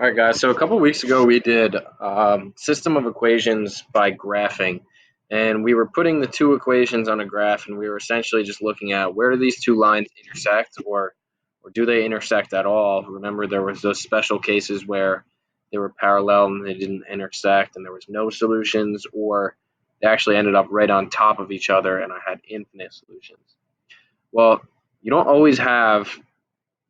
All right, guys. So a couple weeks ago, we did system of equations by graphing, and we were putting the two equations on a graph, and we were essentially just looking at where do these two lines intersect, or do they intersect at all? Remember, there was those special cases where they were parallel and they didn't intersect, and there was no solutions, or they actually ended up right on top of each other, and I had infinite solutions. Well, you don't always have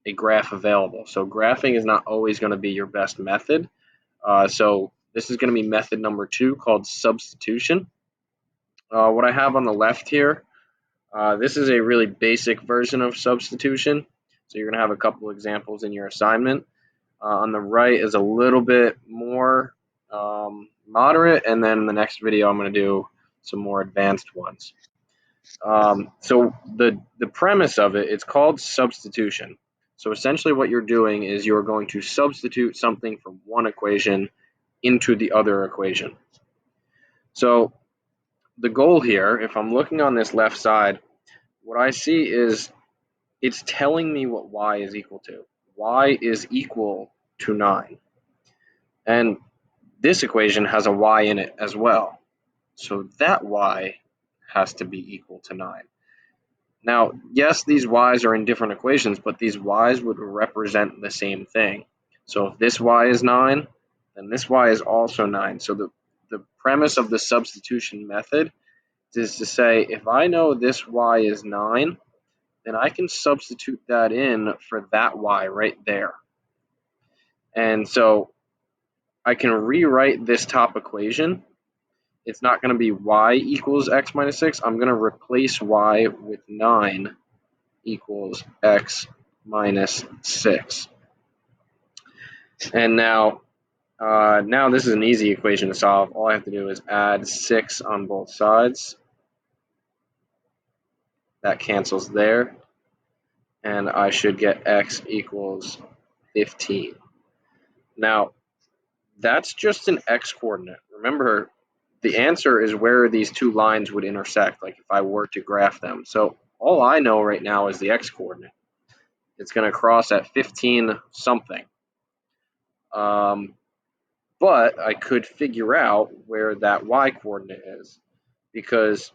a graph available. So graphing is not always going to be your best method. So this is going to be method number 2 called substitution. What I have on the left here, this is a really basic version of substitution. So you're going to have a couple examples in your assignment. On the right is a little bit more moderate, and then in the next video I'm going to do some more advanced ones. So the premise of it, it's called substitution. So essentially what you're doing is you're going to substitute something from one equation into the other equation. So the goal here, if I'm looking on this left side, what I see is it's telling me what y is equal to. Y is equal to 9. And this equation has a y in it as well. So that y has to be equal to 9. Now, yes, these y's are in different equations, but these y's would represent the same thing. So if this y is 9, then this y is also 9. So the premise of the substitution method is to say, if I know this y is 9, then I can substitute that in for that y right there. And so I can rewrite this top equation. It's not going to be y equals x minus 6. I'm going to replace y with 9 equals x minus 6. And now this is an easy equation to solve. All I have to do is add 6 on both sides. That cancels there. And I should get x equals 15. Now, that's just an x coordinate. Remember, the answer is where these two lines would intersect, like if I were to graph them. So all I know right now is the x coordinate. It's going to cross at 15 something. But I could figure out where that y coordinate is, because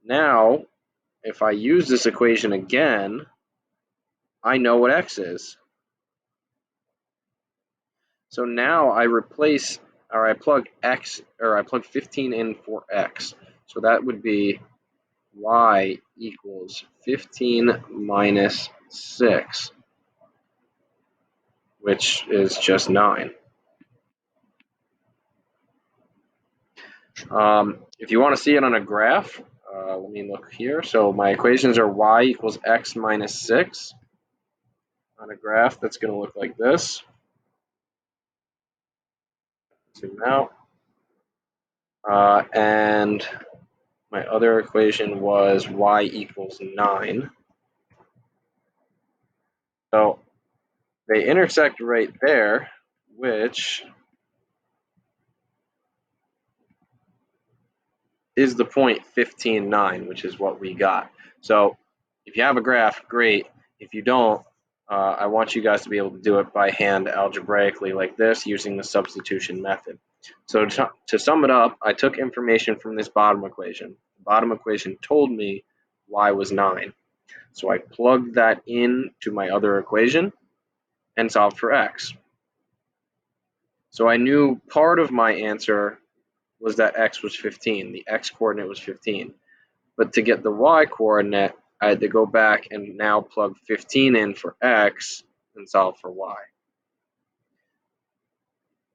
now if I use this equation again, I know what x is. So now I plug 15 in for x. So that would be y equals 15 minus 6, which is just 9. If you want to see it on a graph, let me look here. So my equations are y equals x minus 6. On a graph, that's going to look like this. Zoom out. And my other equation was y equals 9. So they intersect right there, which is the point 15, 9, which is what we got. So if you have a graph, great. If you don't, I want you guys to be able to do it by hand algebraically like this using the substitution method. So to sum it up, I took information from this bottom equation. The bottom equation told me y was 9. So I plugged that in to my other equation and solved for x. So I knew part of my answer was that x was 15. The x coordinate was 15. But to get the y coordinate, I had to go back and now plug 15 in for x and solve for y.